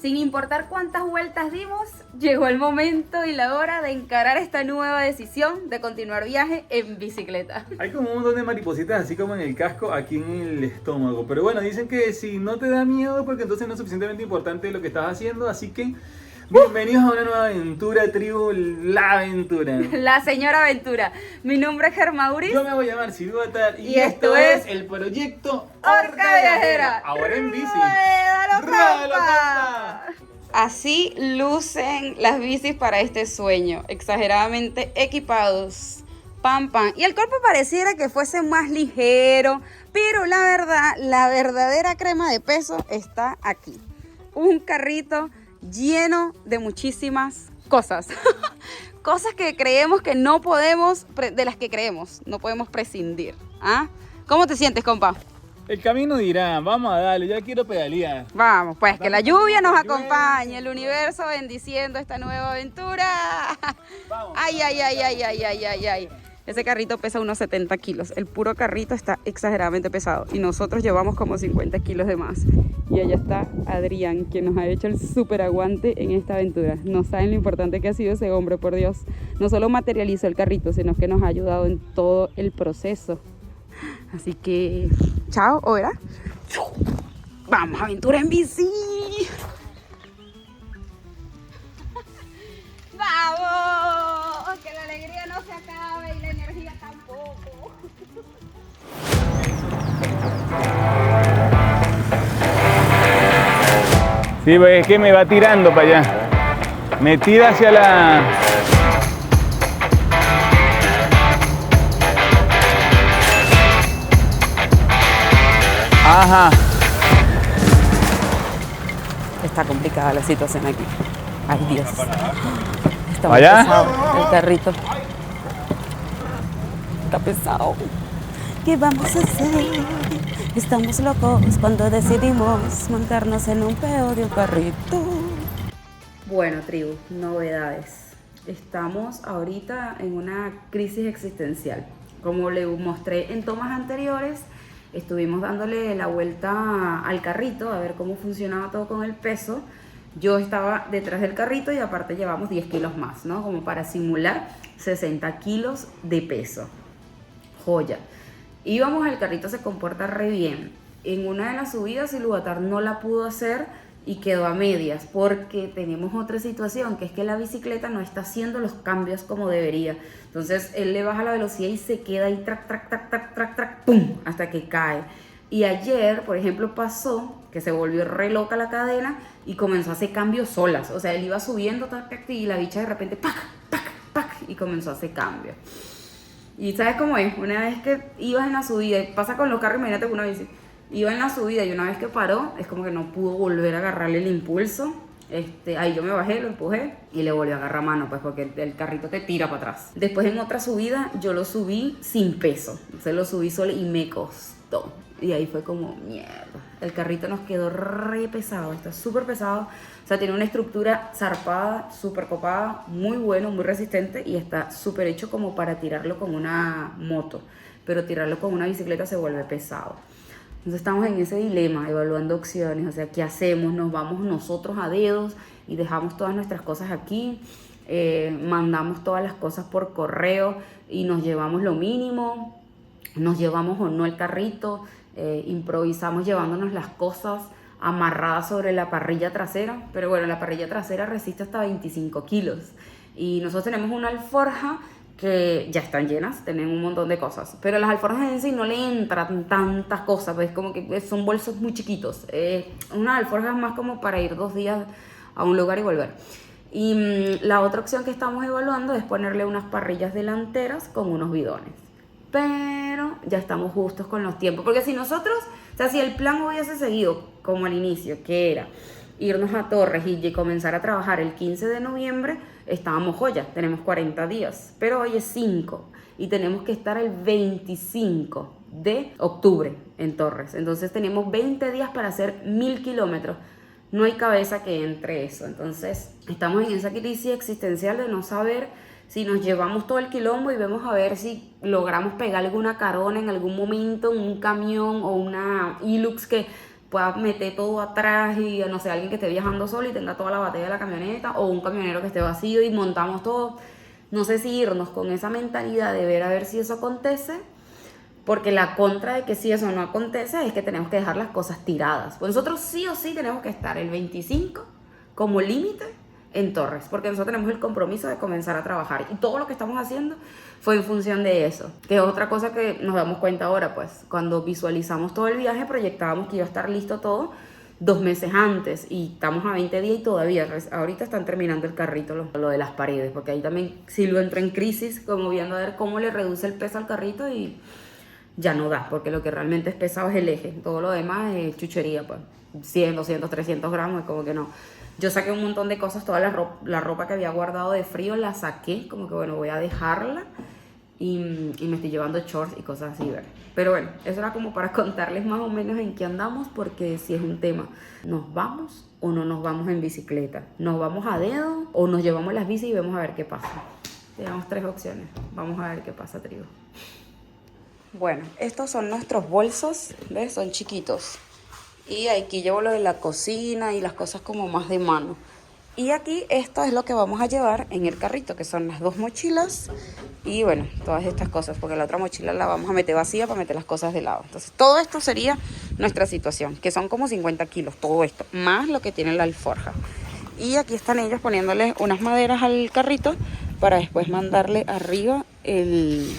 Sin importar cuántas vueltas dimos, llegó el momento y la hora de encarar esta nueva decisión de continuar viaje en bicicleta. Hay como un montón de maripositas así como en el casco, aquí en el estómago. Pero bueno, dicen que si no te da miedo, porque entonces no es suficientemente importante lo que estás haciendo. Así que bienvenidos a una nueva aventura, tribu, la aventura. La señora aventura. Mi nombre es Germauris. Yo me voy a llamar Silvatar y esto es el proyecto Orca Viajera. Ahora en bici. ¡Ruédalo, ¡Ruédalo, compa! Así lucen las bicis para este sueño, exageradamente equipados. Pam, pam. Y el cuerpo pareciera que fuese más ligero, pero la verdad, la verdadera crema de peso está aquí. Un carrito lleno de muchísimas cosas. Cosas que creemos que no podemos, de las que creemos, no podemos prescindir. ¿Ah? ¿Cómo te sientes, compa? El camino dirá, vamos a darle, ya quiero pedalear. Vamos, pues que la lluvia nos acompañe, el universo bendiciendo esta nueva aventura. Vamos. Ay, ay, ay, ay, ay, ay, ay, ay. Ese carrito pesa unos 70 kilos. El puro carrito está exageradamente pesado. Y nosotros llevamos como 50 kilos de más. Y allá está Adrián, quien nos ha hecho el súper aguante en esta aventura. No saben lo importante que ha sido ese hombre, por Dios. No solo materializó el carrito, sino que nos ha ayudado en todo el proceso. Así que, chao, ¿o vamos, aventura en bici. ¡Vamos! Que la alegría no se acabe y la energía tampoco. Sí, pues es que me va tirando para allá. Me tira hacia la... Ajá. Está complicada la situación aquí. Ay, Dios. Está muy ¿Allá? pesado el carrito. Está pesado. ¿Qué vamos a hacer? Estamos locos cuando decidimos montarnos en un peo de un carrito. Bueno, tribu, novedades. Estamos ahorita en una crisis existencial. Como le mostré en tomas anteriores, estuvimos dándole la vuelta al carrito a ver cómo funcionaba todo con el peso. Yo estaba detrás del carrito y aparte llevamos 10 kilos más, ¿no? Como para simular 60 kilos de peso. Joya. Íbamos, el carrito se comporta re bien. En una de las subidas Silvatar no la pudo hacer y quedó a medias porque tenemos otra situación, que es que la bicicleta no está haciendo los cambios como debería. Entonces él le baja la velocidad y se queda ahí trac, trac, trac, trac, trac, trac, pum, hasta que cae. Y ayer, por ejemplo, pasó que se volvió re loca la cadena y comenzó a hacer cambios solas. O sea, él iba subiendo tac, tac, y la bicha de repente pac, pac, pac, y comenzó a hacer cambios. Y ¿sabes cómo es? Una vez que ibas en la subida, y pasa con los carros, imagínate que una bici iba en la subida y una vez que paró, es como que no pudo volver a agarrarle el impulso. Ahí yo me bajé, lo empujé y le volví a agarrar mano, pues porque el carrito te tira para atrás. Después en otra subida yo lo subí sin peso, entonces lo subí solo y me costó. Y ahí fue como, mierda, el carrito nos quedó re pesado, está súper pesado. O sea, tiene una estructura zarpada, súper copada, muy bueno, muy resistente y está súper hecho como para tirarlo con una moto. Pero tirarlo con una bicicleta se vuelve pesado. Entonces estamos en ese dilema, evaluando opciones, o sea, ¿qué hacemos? ¿Nos vamos nosotros a dedos y dejamos todas nuestras cosas aquí? ¿Mandamos todas las cosas por correo y nos llevamos lo mínimo? ¿Nos llevamos o no el carrito? Improvisamos llevándonos las cosas amarradas sobre la parrilla trasera, pero bueno, la parrilla trasera resiste hasta 25 kilos. Y nosotros tenemos una alforja que ya están llenas, tienen un montón de cosas, pero las alforjas en sí no le entran tantas cosas, pues como que son bolsos muy chiquitos. Una alforja es más como para ir 2 días a un lugar y volver. Y la otra opción que estamos evaluando es ponerle unas parrillas delanteras con unos bidones. Pero ya estamos justos con los tiempos, porque si nosotros, o sea, si el plan hubiese seguido como al inicio, que era irnos a Torres y comenzar a trabajar el 15 de noviembre, estábamos joya, tenemos 40 días, pero hoy es 5 y tenemos que estar el 25 de octubre en Torres, entonces tenemos 20 días para hacer 1000 kilómetros, no hay cabeza que entre eso, entonces estamos en esa crisis existencial de no saber si nos llevamos todo el quilombo y vemos a ver si logramos pegar alguna carona en algún momento, un camión o una Hilux que pueda meter todo atrás y, no sé, alguien que esté viajando solo y tenga toda la batería de la camioneta, o un camionero que esté vacío y montamos todo. No sé si irnos con esa mentalidad de ver a ver si eso acontece, porque la contra de que si eso no acontece es que tenemos que dejar las cosas tiradas. Pues nosotros sí o sí tenemos que estar el 25 como límite en Torres, porque nosotros tenemos el compromiso de comenzar a trabajar y todo lo que estamos haciendo fue en función de eso, que es otra cosa que nos damos cuenta ahora. Pues cuando visualizamos todo el viaje proyectábamos que iba a estar listo todo 2 meses antes y estamos a 20 días y todavía ahorita están terminando el carrito, lo de las paredes, porque ahí también Silvio entra en crisis como viendo a ver cómo le reduce el peso al carrito y ya no da, porque lo que realmente es pesado es el eje, todo lo demás es chuchería, pues 100, 200, 300 gramos, es como que no. Yo saqué un montón de cosas, toda la ropa que había guardado de frío la saqué, como que bueno, voy a dejarla y me estoy llevando shorts y cosas así, ¿verdad? Pero bueno, eso era como para contarles más o menos en qué andamos, porque si es un tema, ¿nos vamos o no nos vamos en bicicleta? ¿Nos vamos a dedo o nos llevamos las bicis y vemos a ver qué pasa? Tenemos 3 opciones, vamos a ver qué pasa, tribu. Bueno, estos son nuestros bolsos, ¿ves? Son chiquitos. Y aquí llevo lo de la cocina y las cosas como más de mano. Y aquí esto es lo que vamos a llevar en el carrito, que son las 2 mochilas y bueno, todas estas cosas, porque la otra mochila la vamos a meter vacía para meter las cosas de lado. Entonces todo esto sería nuestra situación, que son como 50 kilos, todo esto, más lo que tiene la alforja. Y aquí están ellos poniéndole unas maderas al carrito para después mandarle arriba el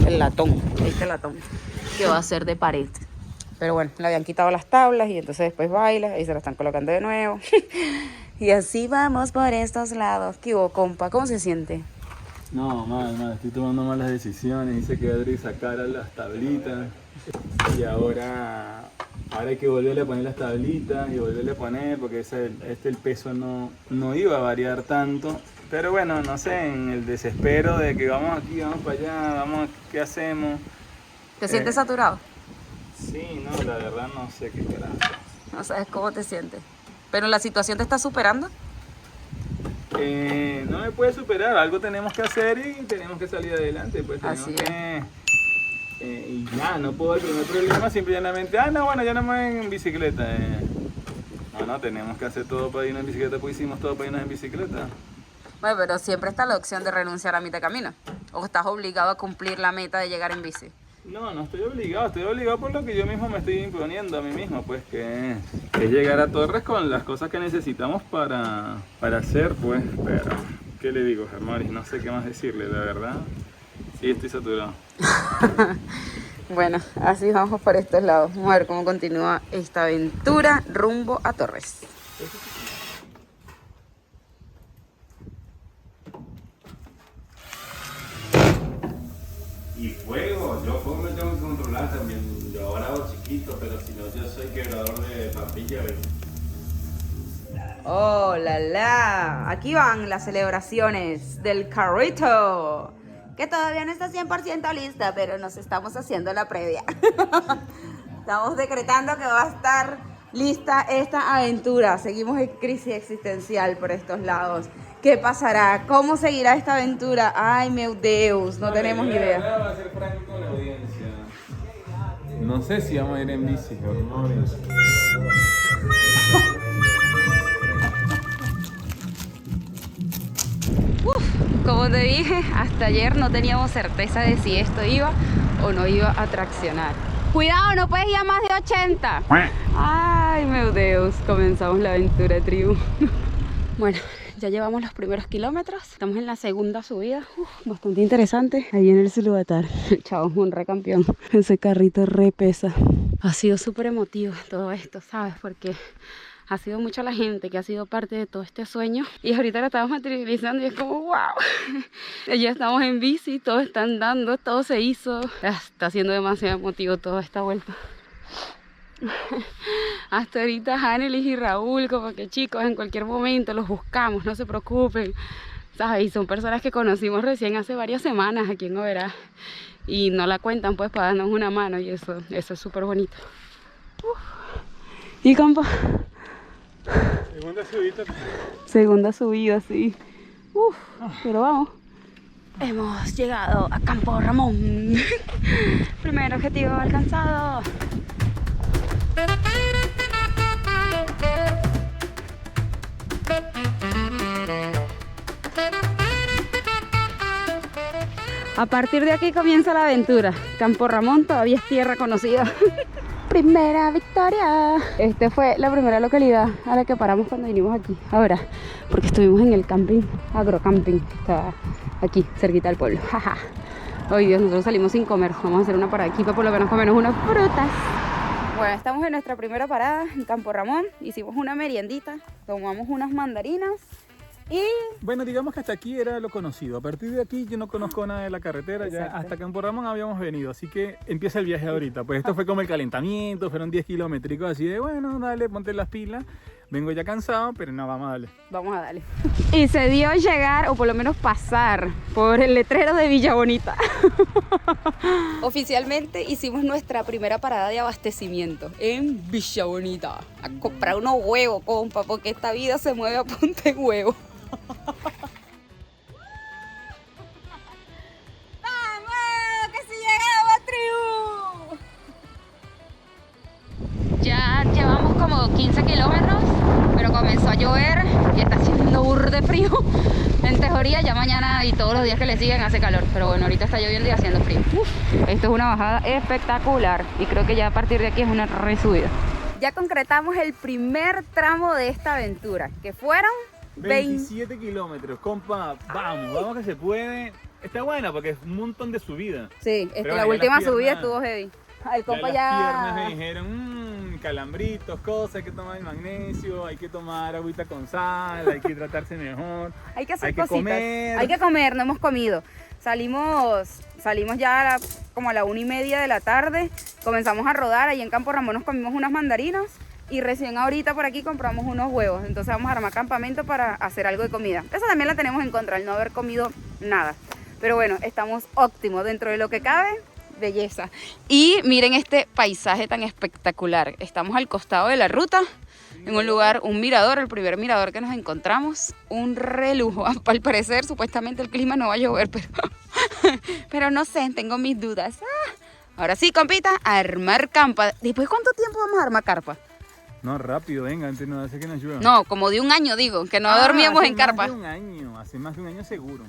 latón, este latón, que va a ser de pared. Pero bueno, le habían quitado las tablas y entonces después baila y se la están colocando de nuevo. Y así vamos por estos lados. ¿Qué hubo, compa? ¿Cómo se siente? No, mal, estoy tomando malas decisiones. Hice que Adri sacara las tablitas y ahora hay que volverle a poner las tablitas y volverle a poner, porque el peso no iba a variar tanto. Pero bueno, no sé, en el desespero de que vamos aquí, vamos para allá, ¿qué hacemos? ¿Te sientes saturado? Sí, no, la verdad no sé qué carajo. No sabes cómo te sientes. ¿Pero la situación te está superando? No me puede superar, algo tenemos que hacer y tenemos que salir adelante. Pues tenemos Así que... y ya, no puedo, el primer problema simplemente, no, bueno, ya no me voy en bicicleta. No, tenemos que hacer todo para irnos en bicicleta, pues hicimos todo para irnos en bicicleta. Bueno, pero siempre está la opción de renunciar a mitad de camino. ¿O estás obligado a cumplir la meta de llegar en bici? No estoy obligado por lo que yo mismo me estoy imponiendo a mí mismo, pues que es llegar a Torres con las cosas que necesitamos para hacer, pues, pero, ¿qué le digo, Germoris? No sé qué más decirle, la verdad, sí estoy saturado. Bueno, así vamos por estos lados, vamos a ver cómo continúa esta aventura rumbo a Torres. Y fuego, yo fuego me tengo que controlar también. Yo ahora hago chiquito, pero si no, yo soy quebrador de papilla. ¡Oh, la! Aquí van las celebraciones del carrito, que todavía no está 100% lista, pero nos estamos haciendo la previa. Estamos decretando que va a estar lista esta aventura. Seguimos en crisis existencial por estos lados. ¿Qué pasará? ¿Cómo seguirá esta aventura? Ay, meu Deus, no tenemos ni idea. Va a ser franco con la audiencia. No sé si vamos a ir en bici, Germoris. Como te dije, hasta ayer no teníamos certeza de si esto iba o no iba a traccionar. Cuidado, no puedes ir a más de 80. Ay, meu Deus, comenzamos la aventura, tribu. Bueno, ya llevamos los primeros kilómetros. Estamos en la segunda subida. Bastante interesante. Ahí en el Sulubatar. Chao, un re campeón. Ese carrito re pesa. Ha sido súper emotivo todo esto, ¿sabes? Porque ha sido mucha la gente que ha sido parte de todo este sueño. Y ahorita lo estamos materializando y es como ¡wow! Ya estamos en bici, todo está andando, todo se hizo. Está siendo demasiado emotivo toda esta vuelta. Hasta ahorita Hanelis y Raúl, como que chicos, en cualquier momento los buscamos, no se preocupen, ¿sabes? Y son personas que conocimos recién hace varias semanas aquí en Oberá y no la cuentan pues para darnos una mano y eso es súper bonito. ¿Y compa? Segunda subida. Segunda subida, sí. Pero vamos. Hemos llegado a Campo Ramón. Primer objetivo alcanzado. A partir de aquí comienza la aventura. Campo Ramón todavía es tierra conocida. Primera victoria. Esta fue la primera localidad a la que paramos cuando vinimos aquí. Ahora, porque estuvimos en el camping, agrocamping, que está aquí, cerquita del pueblo. Jaja. Ay Dios, nosotros salimos sin comer. Vamos a hacer una parada aquí para por lo menos comernos unas frutas. Bueno, estamos en nuestra primera parada en Campo Ramón. Hicimos una meriendita, tomamos unas mandarinas. Y bueno, digamos que hasta aquí era lo conocido. A partir de aquí yo no conozco nada de la carretera. Ya hasta Campo Ramón habíamos venido, así que empieza el viaje ahorita. Pues esto fue como el calentamiento, fueron 10 kilométricos así de bueno, dale, ponte las pilas. Vengo ya cansado, pero no, vamos a darle. Vamos a darle. Y se dio llegar, o por lo menos pasar, por el letrero de Villa Bonita. Oficialmente hicimos nuestra primera parada de abastecimiento en Villa Bonita. A comprar unos huevos, compa, porque esta vida se mueve a punta de huevo. ¡Vamos! ¡Que si llegamos, tribu! Ya llevamos como 15 kilómetros, pero comenzó a llover y está haciendo burde frío. En teoría ya mañana y todos los días que le siguen hace calor, pero bueno, ahorita está lloviendo y haciendo frío. Esto es una bajada espectacular y creo que ya a partir de aquí es una resubida. Ya concretamos el primer tramo de esta aventura, que fueron 27 kilómetros, compa, vamos que se puede. Está buena porque es un montón de subida. Sí, Pero la bueno, última subida estuvo heavy. El compa las ya... piernas me dijeron, calambritos, cosas, hay que tomar el magnesio, hay que tomar agüita con sal, hay que hidratarse mejor. Hay que hacer hay que cositas. comer. Hay que comer, no hemos comido. Salimos ya como a la 1:30 de la tarde, comenzamos a rodar, ahí en Campo Ramón nos comimos unas mandarinas y recién ahorita por aquí compramos unos huevos, entonces vamos a armar campamento para hacer algo de comida. Eso también la tenemos en contra, el no haber comido nada, pero bueno, estamos óptimos dentro de lo que cabe, belleza. Y miren este paisaje tan espectacular, estamos al costado de la ruta, en un lugar, un mirador, el primer mirador que nos encontramos, un relujo. Al parecer, supuestamente el clima no va a llover, pero no sé, tengo mis dudas. Ahora sí, compita, armar carpa. ¿Después cuánto tiempo vamos a armar carpa? No, rápido, venga, antes no hace que nos llueva. No, como de un año digo, que no dormíamos en carpa. Hace más de un año seguro.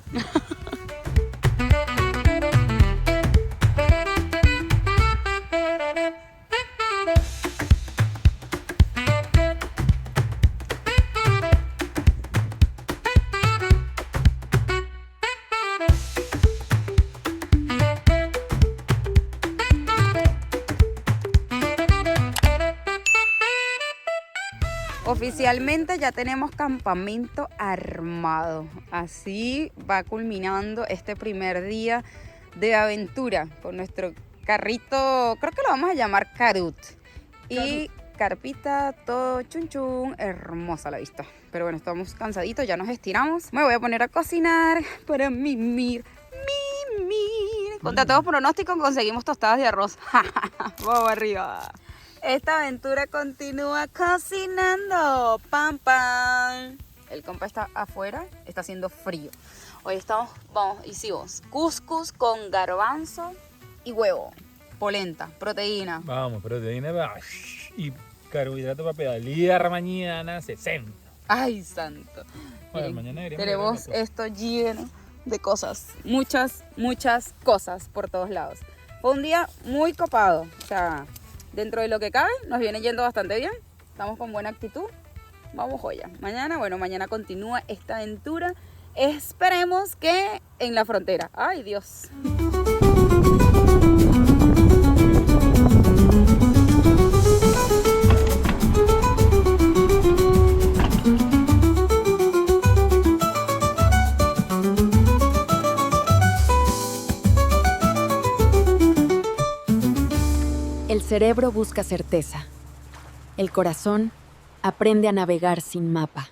Oficialmente ya tenemos campamento armado, así va culminando este primer día de aventura con nuestro carrito, creo que lo vamos a llamar Carut, y carpita, todo chun chun, hermosa la vista, pero bueno, estamos cansaditos, ya nos estiramos, me voy a poner a cocinar para mimir. Contra todo pronóstico conseguimos tostadas de arroz. Vamos arriba. Esta aventura continúa cocinando. Pam, pam. El compa está afuera, está haciendo frío. Hoy hicimos couscous con garbanzo y huevo. Polenta, proteína. Vamos, proteína y carbohidrato para pedalear mañana 60. Ay, santo. Bueno, mañana tenemos esto lleno de cosas. Muchas cosas por todos lados. Fue un día muy copado. O sea, dentro de lo que cabe, nos viene yendo bastante bien. Estamos con buena actitud. Vamos joya. Mañana continúa esta aventura. Esperemos que en la frontera. ¡Ay, Dios! El cerebro busca certeza. El corazón aprende a navegar sin mapa.